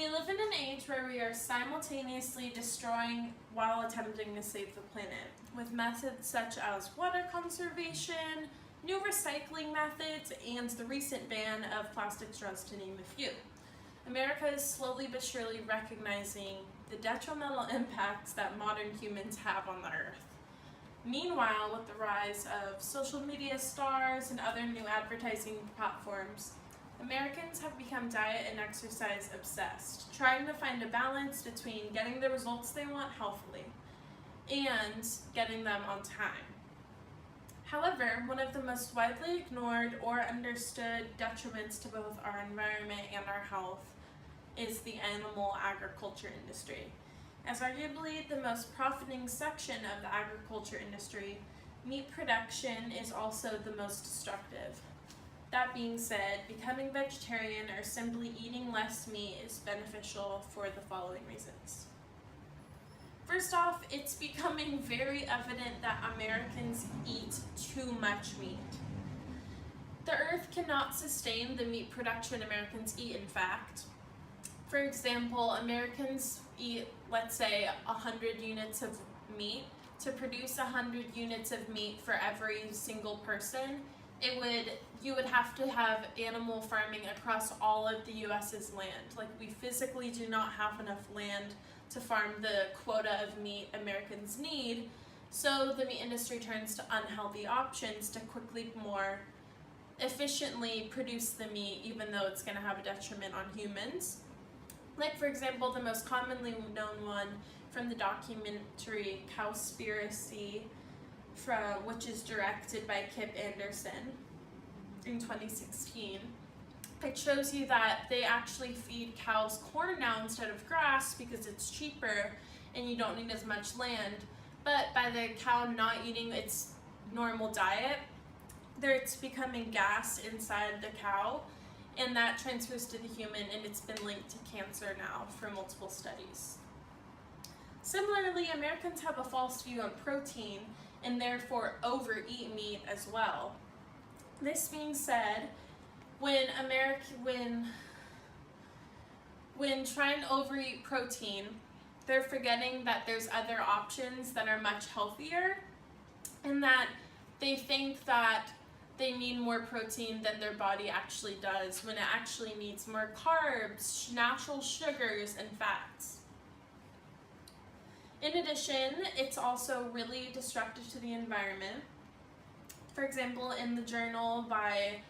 We live in an age where we are simultaneously destroying while attempting to save the planet, with methods such as water conservation, new recycling methods, and the recent ban of plastic straws, to name a few. America is slowly but surely recognizing the detrimental impacts that modern humans have on the earth. Meanwhile, with the rise of social media stars and other new advertising platforms, Americans have become diet and exercise obsessed, trying to find a balance between getting the results they want healthily and getting them on time. However, one of the most widely ignored or understood detriments to both our environment and our health is the animal agriculture industry. As arguably the most profiting section of the agriculture industry, meat production is also the most destructive. That being said, becoming vegetarian or simply eating less meat is beneficial for the following reasons. First off, it's becoming very evident that Americans eat too much meat. The earth cannot sustain the meat production Americans eat, in fact. For example, Americans eat, let's say, 100 units of meat. To produce 100 units of meat for every single person, you would have to have animal farming across all of the US's land. Like, we physically do not have enough land to farm the quota of meat Americans need, so the meat industry turns to unhealthy options to quickly, more efficiently produce the meat, even though it's going to have a detriment on humans. Like, for example, the most commonly known one from the documentary Cowspiracy, which is directed by Kip Anderson in 2016. It shows you that they actually feed cows corn now instead of grass because it's cheaper and you don't need as much land. But by the cow not eating its normal diet, it's becoming gas inside the cow, and that transfers to the human, and it's been linked to cancer now for multiple studies. Similarly, Americans have a false view on protein and therefore overeat meat as well. This being said, when trying to overeat protein, they're forgetting that there's other options that are much healthier, and that they think that they need more protein than their body actually does, when it actually needs more carbs, natural sugars, and fats. In addition, it's also really destructive to the environment. For example, in the journal by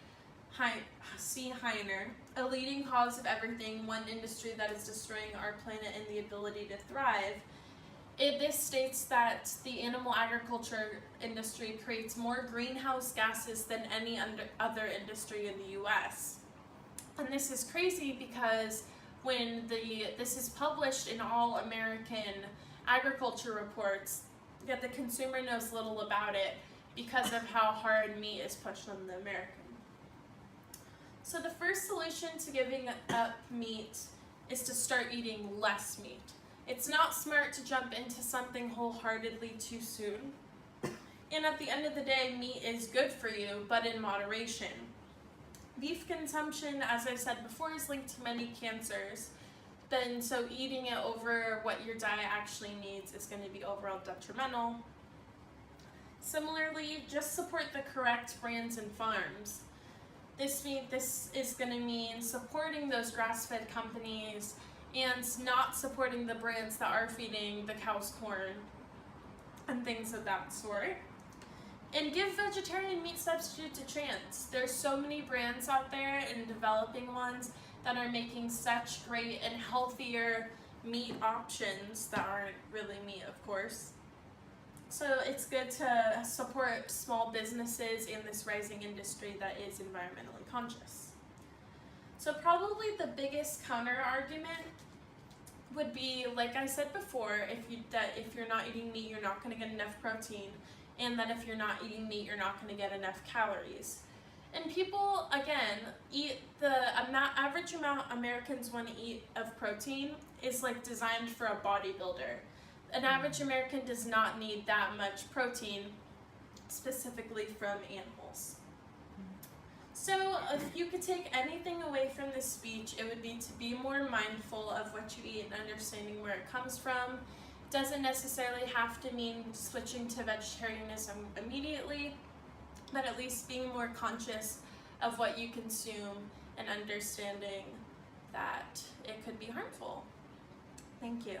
C. Heiner, A Leading Cause of Everything, One Industry That Is Destroying Our Planet and the Ability to Thrive, this states that the animal agriculture industry creates more greenhouse gases than any other industry in the US. And this is crazy because when this is published in all American agriculture reports, yet the consumer knows little about it because of how hard meat is pushed on the American. So the first solution to giving up meat is to start eating less meat. It's not smart to jump into something wholeheartedly too soon. And at the end of the day, meat is good for you, but in moderation. Beef consumption, as I said before, is linked to many cancers. So eating it over what your diet actually needs is going to be overall detrimental. Similarly, just support the correct brands and farms. This is going to mean supporting those grass-fed companies and not supporting the brands that are feeding the cows corn and things of that sort. And give vegetarian meat substitutes a chance. There's so many brands out there and developing ones that are making such great and healthier meat options that aren't really meat, of course. So it's good to support small businesses in this rising industry that is environmentally conscious. So probably the biggest counter argument would be, like I said before, if you're not eating meat, you're not going to get enough protein, and that if you're not eating meat, you're not going to get enough calories. And people, again, eat average amount Americans want to eat of protein is like designed for a bodybuilder. An average American does not need that much protein specifically from animals. So if you could take anything away from this speech, it would be to be more mindful of what you eat and understanding where it comes from. Doesn't necessarily have to mean switching to vegetarianism immediately, but at least being more conscious of what you consume and understanding that it could be harmful. Thank you.